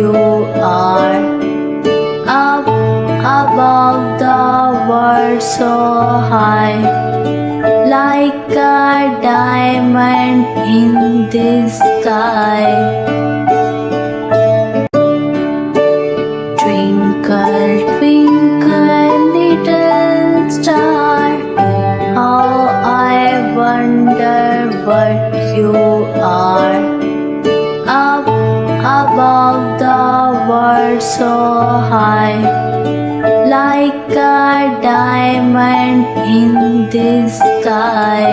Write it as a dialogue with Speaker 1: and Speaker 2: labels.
Speaker 1: you are. Up above the world so high, like a diamond in the sky. Twinkle, twinkle, little star, how I wonder what you are. Up above the world so high, like a diamond in the sky.